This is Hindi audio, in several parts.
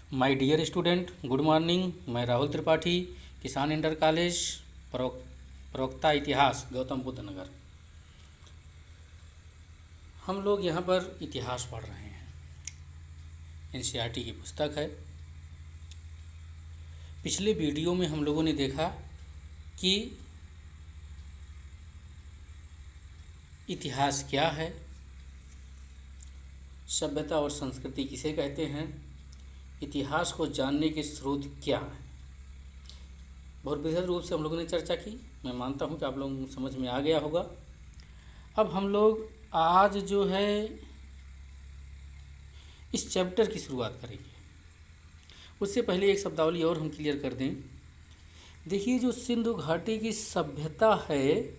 My dear student, good morning. मैं राहुल त्रिपाठी, किसान इंटर कॉलेज, प्रवक्ता इतिहास, गौतम बुद्ध नगर। हम लोग यहाँ पर इतिहास पढ़ रहे हैं। एनसीईआरटी की पुस्तक है। पिछले वीडियो में हम लोगों ने देखा कि इतिहास क्या है, सभ्यता और संस्कृति किसे कहते हैं, इतिहास को जानने के स्रोत क्या हैं। बहुत विशद रूप से हम लोगों ने चर्चा की। मैं मानता हूँ कि आप लोगों को समझ में आ गया होगा। अब हम लोग आज जो है इस चैप्टर की शुरुआत करेंगे। उससे पहले एक शब्दावली और हम क्लियर कर दें। देखिए, जो सिंधु घाटी की सभ्यता है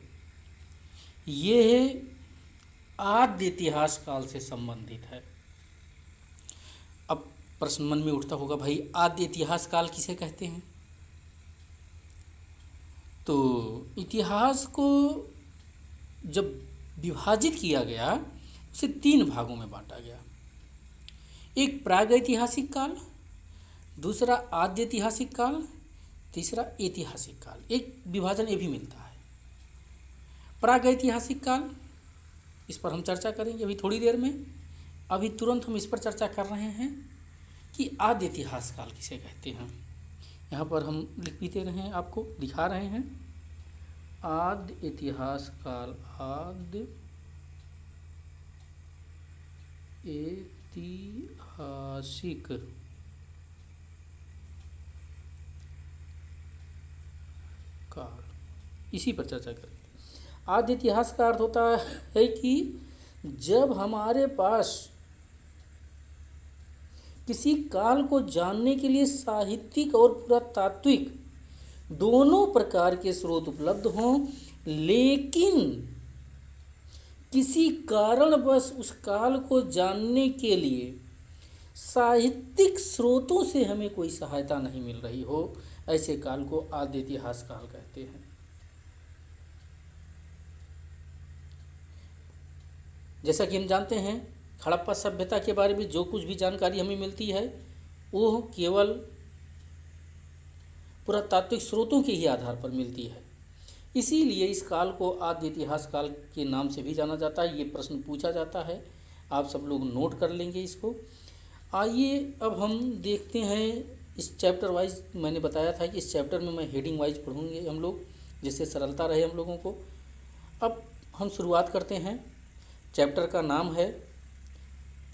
ये आद्य इतिहास काल से संबंधित है। अब प्रश्न मन में उठता होगा, भाई आद्य इतिहास काल किसे कहते हैं? तो इतिहास को जब विभाजित किया गया उसे 3 भागों में बांटा गया। एक प्रागैतिहासिक काल, दूसरा आद्य ऐतिहासिक काल, तीसरा ऐतिहासिक काल। एक विभाजन ये भी मिलता है। प्रागैतिहासिक काल, इस पर हम चर्चा करेंगे अभी थोड़ी देर में। अभी तुरंत हम इस पर चर्चा कर रहे हैं कि आद्य इतिहास काल किसे कहते हैं। यहाँ पर हम लिख भी दे रहे हैं, आपको दिखा रहे हैं। आद्य इतिहास काल, आद्य ऐतिहासिक काल, इसी पर चर्चा करेंगे। आद्य इतिहास का अर्थ होता है कि जब हमारे पास किसी काल को जानने के लिए साहित्यिक और पुरातात्विक दोनों प्रकार के स्रोत उपलब्ध हों, लेकिन किसी कारणवश उस काल को जानने के लिए साहित्यिक स्रोतों से हमें कोई सहायता नहीं मिल रही हो, ऐसे काल को आद्य इतिहास काल कहते हैं। जैसा कि हम जानते हैं, हड़प्पा सभ्यता के बारे में जो कुछ भी जानकारी हमें मिलती है वो केवल पुरातात्विक स्रोतों के ही आधार पर मिलती है। इसीलिए इस काल को आद्य इतिहास काल के नाम से भी जाना जाता है। ये प्रश्न पूछा जाता है, आप सब लोग नोट कर लेंगे इसको। आइए अब हम देखते हैं इस चैप्टर वाइज। मैंने बताया था कि इस चैप्टर में मैं हेडिंग वाइज पढ़ूंगे हम लोग, जिससे सरलता रहे हम लोगों को। अब हम शुरुआत करते हैं। चैप्टर का नाम है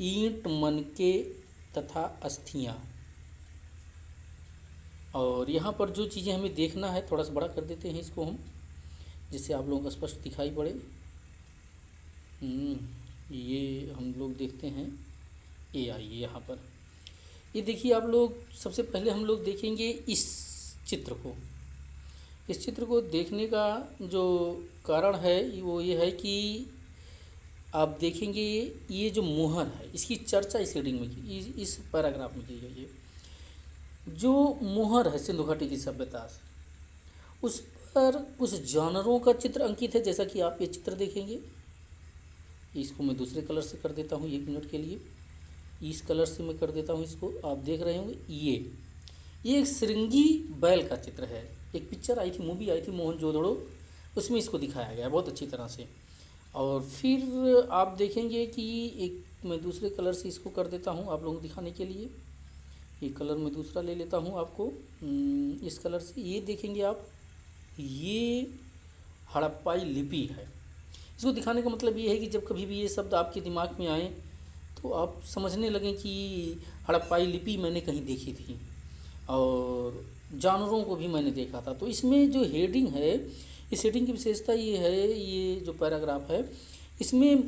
ईंट, मनके तथा अस्थियाँ। और यहाँ पर जो चीज़ें हमें देखना है, थोड़ा सा बड़ा कर देते हैं इसको हम, जिससे आप लोगों को स्पष्ट दिखाई पड़े। ये हम लोग देखते हैं। ये आइए यहाँ पर, ये देखिए आप लोग। सबसे पहले हम लोग देखेंगे इस चित्र को। इस चित्र को देखने का जो कारण है वो ये है कि आप देखेंगे ये जो मोहर है, इसकी चर्चा इस रीडिंग में की, इस पैराग्राफ में की गई है। जो मोहर है सिंधु घाटी की सभ्यता, उस पर कुछ जानवरों का चित्र अंकित है, जैसा कि आप ये चित्र देखेंगे। इसको मैं दूसरे कलर से कर देता हूँ 1 मिनट के लिए। इस कलर से मैं कर देता हूँ इसको। आप देख रहे होंगे ये एक श्रृंगी बैल का चित्र है। एक पिक्चर आई थी, मूवी आई थी मोहनजोदड़ो, उसमें इसको दिखाया गया बहुत अच्छी तरह से। और फिर आप देखेंगे कि एक मैं दूसरे कलर से इसको कर देता हूँ आप लोगों को दिखाने के लिए। ये कलर मैं दूसरा ले लेता हूँ आपको, इस कलर से। ये देखेंगे आप, ये हड़प्पाई लिपि है। इसको दिखाने का मतलब ये है कि जब कभी भी ये शब्द आपके दिमाग में आए तो आप समझने लगें कि हड़प्पाई लिपि मैंने कहीं देखी थी और जानवरों को भी मैंने देखा था। तो इसमें जो हेडिंग है, इस हेडिंग की विशेषता ये है, ये जो पैराग्राफ है इसमें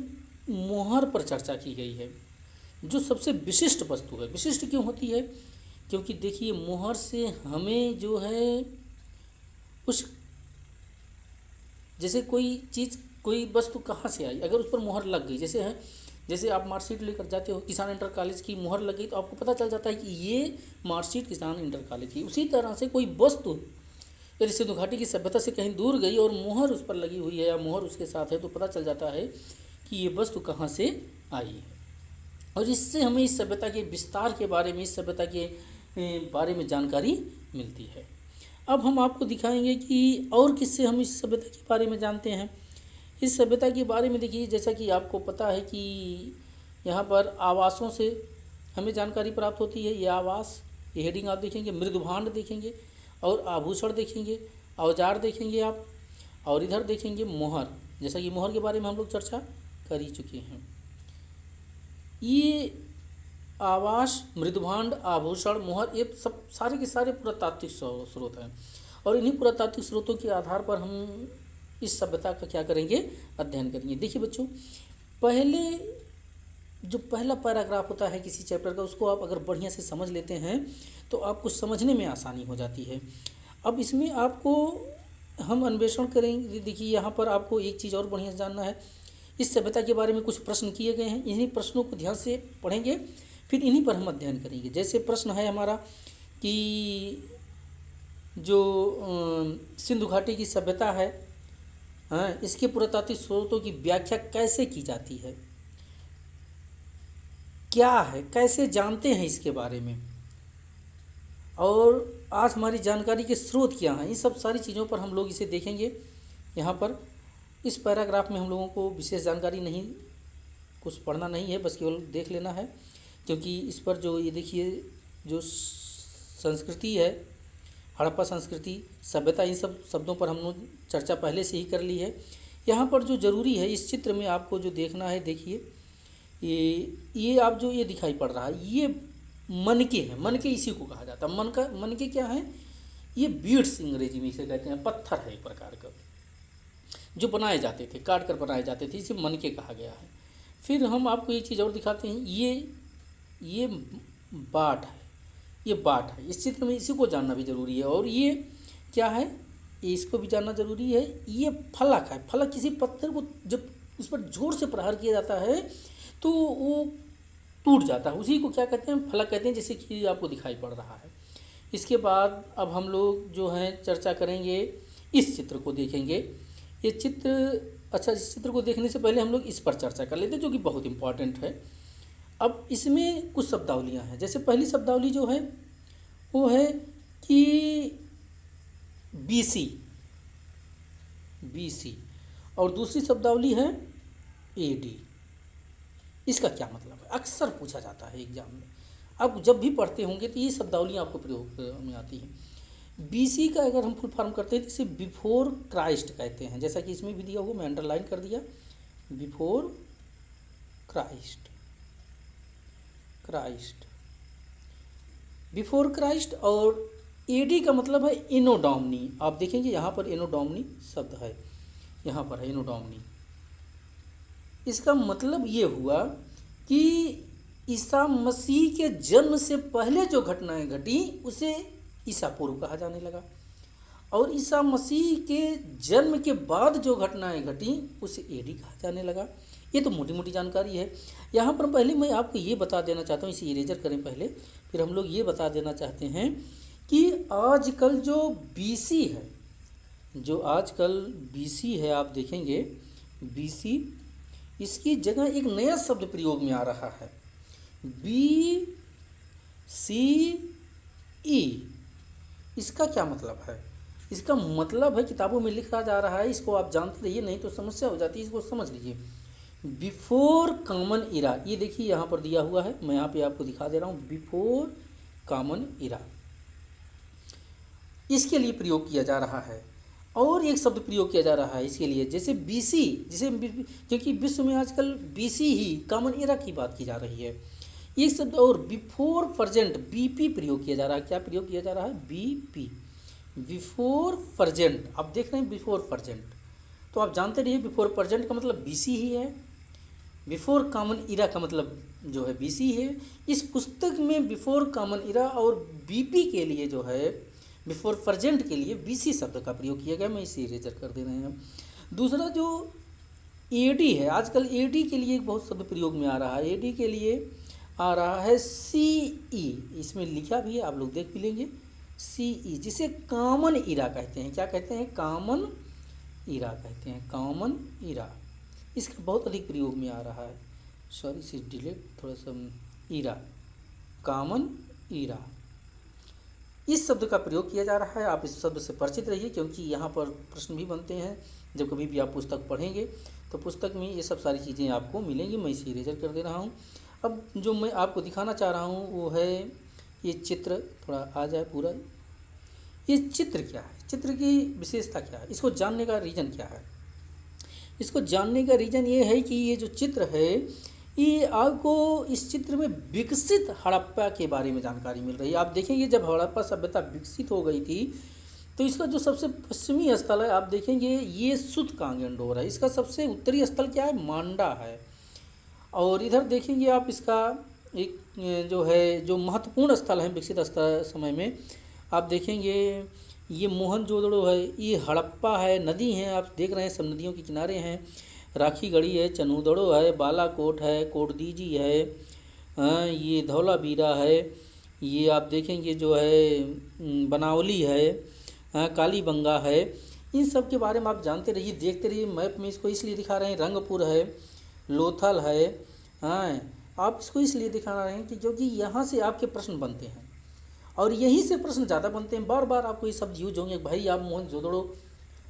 मोहर पर चर्चा की गई है, जो सबसे विशिष्ट वस्तु है। विशिष्ट क्यों होती है? क्योंकि देखिए, मोहर से हमें जो है उस, जैसे कोई चीज़, कोई वस्तु कहाँ से आई, अगर उस पर मोहर लग गई, जैसे आप मार्कशीट लेकर जाते हो किसान इंटर कॉलेज की, मोहर लग गई तो आपको पता चल जाता है कि ये मार्कशीट किसान इंटर कॉलेज की। उसी तरह से कोई वस्तु यदि सिंधु घाटी की सभ्यता से कहीं दूर गई और मोहर उस पर लगी हुई है या मोहर उसके साथ है, तो पता चल जाता है कि ये वस्तु कहाँ से आई है। और इससे हमें इस सभ्यता के विस्तार के बारे में, इस सभ्यता के बारे में जानकारी मिलती है। अब हम आपको दिखाएंगे कि और किससे हम इस सभ्यता के बारे में जानते हैं। इस सभ्यता के बारे में देखिए, जैसा कि आपको पता है कि यहाँ पर आवासों से हमें जानकारी प्राप्त होती है। ये आवास, ये हेडिंग आप देखेंगे, मृदुभांड देखेंगे और आभूषण देखेंगे, औजार देखेंगे आप, और इधर देखेंगे मोहर, जैसा कि मोहर के बारे में हम लोग चर्चा कर ही चुके हैं। ये आवास, मृदुभांड, आभूषण, मोहर, ये सब सारे के सारे पुरातात्विक स्रोत हैं और इन्हीं पुरातात्विक स्रोतों के आधार पर हम इस सभ्यता का क्या करेंगे, अध्ययन करेंगे। देखिए बच्चों, पहले जो पहला पैराग्राफ होता है किसी चैप्टर का, उसको आप अगर बढ़िया से समझ लेते हैं तो आपको समझने में आसानी हो जाती है। अब इसमें आपको हम अन्वेषण करेंगे। देखिए यहाँ पर आपको एक चीज़ और बढ़िया से जानना है। इस सभ्यता के बारे में कुछ प्रश्न किए गए हैं, इन्हीं प्रश्नों को ध्यान से पढ़ेंगे, फिर इन्हीं पर हम अध्ययन करेंगे। जैसे प्रश्न है हमारा कि जो सिंधु घाटी की सभ्यता है, हाँ, इसके पुरातात्विक स्रोतों की व्याख्या कैसे की जाती है, क्या है, कैसे जानते हैं इसके बारे में, और आज हमारी जानकारी के स्रोत क्या हैं, इन सब सारी चीज़ों पर हम लोग इसे देखेंगे। यहाँ पर इस पैराग्राफ में हम लोगों को विशेष जानकारी नहीं, कुछ पढ़ना नहीं है, बस केवल देख लेना है, क्योंकि इस पर जो ये देखिए जो संस्कृति है, हड़प्पा संस्कृति, सभ्यता, इन सब शब्दों पर हम लोग चर्चा पहले से ही कर ली है। यहाँ पर जो ज़रूरी है इस चित्र में आपको जो देखना है, देखिए ये आप जो ये दिखाई पड़ रहा है, ये मनके हैं। मनके इसी को कहा जाता है। मनके क्या है, ये बीड्स अंग्रेजी में इसे कहते हैं, पत्थर है एक प्रकार का जो बनाए जाते थे, काट कर बनाए जाते थे, इसे मनके कहा गया है। फिर हम आपको एक चीज़ और दिखाते हैं, ये बाट है, ये बाट है। इस चित्र में इसी को जानना भी ज़रूरी है। और ये क्या है, इसको भी जानना ज़रूरी है। ये फलक है। फलक किसी पत्थर को जब उस पर जोर से प्रहार किया जाता है तो वो टूट जाता है, उसी को क्या कहते हैं, फलक कहते हैं, जैसे कि आपको दिखाई पड़ रहा है। इसके बाद अब हम लोग जो हैं चर्चा करेंगे, इस चित्र को देखेंगे। ये चित्र, अच्छा, इस चित्र को देखने से पहले हम लोग इस पर चर्चा कर लेते हैं, जो कि बहुत इम्पॉर्टेंट है। अब इसमें कुछ शब्दावलियाँ हैं। जैसे पहली शब्दावली जो है वो है कि बीसी, और दूसरी शब्दावली है एडी। इसका क्या मतलब है, अक्सर पूछा जाता है एग्जाम में। अब जब भी पढ़ते होंगे तो ये शब्दावलियाँ आपको प्रयोग में आती हैं। बीसी का अगर हम फुल फॉर्म करते हैं तो इसे बिफोर क्राइस्ट कहते हैं, जैसा कि इसमें भी दिया हुआ, मैं अंडरलाइन कर दिया, बिफोर क्राइस्ट। और एडी का मतलब है एनो डोमिनी। आप देखेंगे यहाँ पर एनो डोमिनी शब्द है, यहाँ पर है एनो डोमिनी। इसका मतलब ये हुआ कि ईसा मसीह के जन्म से पहले जो घटनाएं घटी उसे ईसा पूर्व कहा जाने लगा, और ईसा मसीह के जन्म के बाद जो घटनाएं घटी उसे एडी कहा जाने लगा। ये तो मोटी मोटी जानकारी है। यहाँ पर पहले मैं आपको ये बता देना चाहता हूँ, इसे इरेजर करें पहले, फिर हम लोग ये बता देना चाहते हैं कि आजकल जो बीसी है, आप देखेंगे बीसी, इसकी जगह एक नया शब्द प्रयोग में आ रहा है, BCE। इसका क्या मतलब है? इसका मतलब है, किताबों में लिखा जा रहा है, इसको आप जानते रहिए, नहीं तो समस्या हो जाती है, इसको समझ लीजिए। बिफोर कॉमन इरा, ये देखिए यहाँ पर दिया हुआ है, मैं यहाँ पे आपको दिखा दे रहा हूँ, बिफोर कॉमन इरा, इसके लिए प्रयोग किया जा रहा है। और एक शब्द प्रयोग किया जा रहा है इसके लिए, जैसे बीसी, क्योंकि विश्व में आजकल बीसी ही कॉमन एरा की बात की जा रही है, एक शब्द और बिफोर प्रेजेंट, बीपी प्रयोग किया जा रहा है। क्या प्रयोग किया जा रहा है? BP, before present. आप देख रहे हैं बिफोर प्रेजेंट, तो आप जानते रहिए बिफोर प्रेजेंट का मतलब बीसी ही है, बिफोर कॉमन इरा का मतलब जो है बीसी है। इस पुस्तक में बिफोर कॉमन इरा और बीपी के लिए जो है, बिफोर प्रेजेंट के लिए बीसी शब्द का प्रयोग किया गया। मैं इसे इरेजर कर दे रहे हैं। दूसरा जो एडी है, आजकल एडी के लिए एक बहुत शब्द प्रयोग में आ रहा है। एडी के लिए आ रहा है सीई, इसमें लिखा भी है, आप लोग देख भी लेंगे, सीई, जिसे कॉमन इरा कहते हैं। क्या कहते हैं? कॉमन इरा कहते हैं, कॉमन इरा। इसका बहुत अधिक प्रयोग में आ रहा है, सॉरी इसे डिलीट थोड़ा सा, इरा, कॉमन इरा। इस शब्द का प्रयोग किया जा रहा है। आप इस शब्द से परिचित रहिए, क्योंकि यहाँ पर प्रश्न भी बनते हैं जब कभी भी आप पुस्तक पढ़ेंगे, तो पुस्तक में ये सब सारी चीज़ें आपको मिलेंगी। मैं इसे इरेजर कर दे रहा हूँ। अब जो मैं आपको दिखाना चाह रहा हूँ वो है ये चित्र, थोड़ा आ जाए पूरा। ये चित्र क्या है, चित्र की विशेषता क्या है, इसको जानने का रीज़न क्या है? इसको जानने का रीज़न ये है कि ये जो चित्र है, ये आपको इस चित्र में विकसित हड़प्पा के बारे में जानकारी मिल रही है। आप देखेंगे जब हड़प्पा सभ्यता विकसित हो गई थी, तो इसका जो सबसे पश्चिमी स्थल है, आप देखेंगे ये सूतकांगेंडोर है। इसका सबसे उत्तरी स्थल क्या है, मांडा है। और इधर देखेंगे आप इसका एक जो है जो महत्वपूर्ण स्थल है विकसित स्थल समय में, आप देखेंगे ये मोहनजोदड़ो है, ये हड़प्पा है, नदी है, आप देख रहे हैं सब नदियों के किनारे हैं। राखीगढ़ी है, चनूदड़ो है, बालाकोट है, कोटदीजी है, ये धौलावीरा है, ये आप देखेंगे जो है बनावली है, कालीबंगा है। इन सब के बारे में आप जानते रहिए, देखते रहिए। मैप में इसको इसलिए दिखा रहे हैं, रंगपुर है, लोथल है, हाँ, आप इसको इसलिए दिखा रहे हैं कि क्योंकि यहाँ से आपके प्रश्न बनते हैं और यहीं से प्रश्न ज़्यादा बनते हैं। बार बार आपको ये शब्द यूज होंगे। भाई आप मोहनजोदड़ो,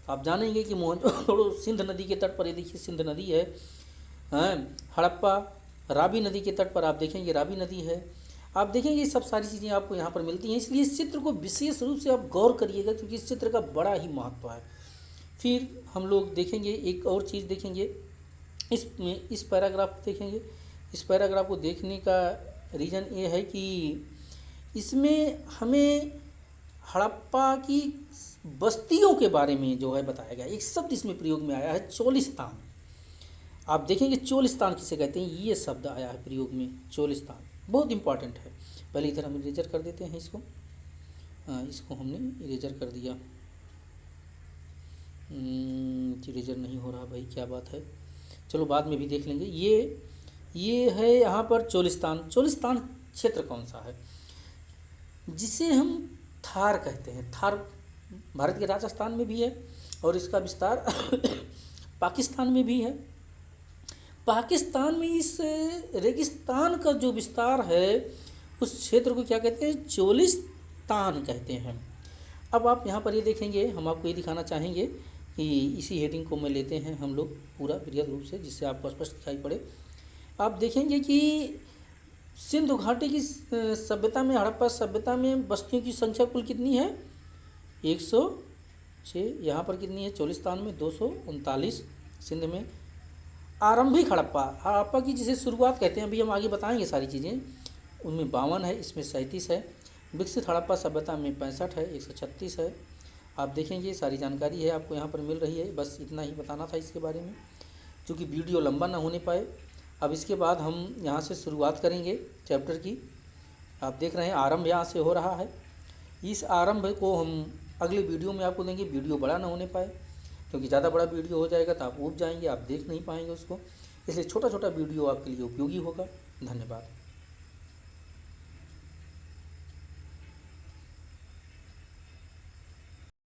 आप जानेंगे कि मोहनजोदड़ो सिंध नदी के तट पर, ये देखिए सिंध नदी है, हड़प्पा रावी नदी के तट पर आप देखेंगे रावी नदी है। आप देखेंगे ये सब सारी चीज़ें आपको यहाँ पर मिलती हैं। इसलिए इस चित्र को विशेष रूप से आप गौर करिएगा, क्योंकि इस चित्र का बड़ा ही महत्व है। फिर हम लोग देखेंगे एक और चीज़ देखेंगे, इस पैराग्राफ को देखेंगे। इस पैराग्राफ को देखने का रीज़न ये है कि इसमें हमें हड़प्पा की बस्तियों के बारे में जो है बताया गया। एक शब्द इसमें प्रयोग में आया है, चोलिस्तान। आप देखेंगे चोलिस्तान किसे कहते हैं, ये शब्द आया है प्रयोग में, चोलिस्तान। बहुत इंपॉर्टेंट है। पहले इधर हम इरेजर कर देते हैं इसको, इसको हमने इरेजर कर दिया। इरेजर नहीं हो रहा भाई, क्या बात है, चलो बाद में भी देख लेंगे। ये है यहाँ पर चोलिस्तान। चोलिस्तान क्षेत्र कौन सा है, जिसे हम थार कहते हैं। थार भारत के राजस्थान में भी है और इसका विस्तार पाकिस्तान में भी है। पाकिस्तान में इस रेगिस्तान का जो विस्तार है, उस क्षेत्र को क्या कहते हैं, चोलिस्तान कहते हैं। अब आप यहाँ पर ये देखेंगे, हम आपको ये दिखाना चाहेंगे कि इसी हेडिंग को मैं लेते हैं हम लोग पूरा बृहद रूप से, जिससे आपको स्पष्ट दिखाई पड़े। आप देखेंगे कि सिंधु घाटी की सभ्यता में, हड़प्पा सभ्यता में बस्तियों की संख्या कुल कितनी है, 106। यहाँ पर कितनी है, चोलिस्तान में 239, सिंध में। आरंभिक हड़प्पा की जिसे शुरुआत कहते हैं, अभी हम आगे बताएंगे सारी चीज़ें, उनमें 52 है, इसमें 37 है। विकसित हड़प्पा सभ्यता में 65 है, 136 है। आप देखेंगे सारी जानकारी है आपको यहाँ पर मिल रही है। बस इतना ही बताना था इसके बारे में, क्योंकि वीडियो लंबा ना होने पाए। अब इसके बाद हम यहाँ से शुरुआत करेंगे चैप्टर की। आप देख रहे हैं आरंभ यहाँ से हो रहा है। इस आरंभ को हम अगले वीडियो में आपको देंगे, वीडियो बड़ा ना होने पाए, क्योंकि ज़्यादा बड़ा वीडियो हो जाएगा तो आप ऊब जाएंगे, आप देख नहीं पाएंगे उसको। इसलिए छोटा छोटा वीडियो आपके लिए उपयोगी होगा। धन्यवाद।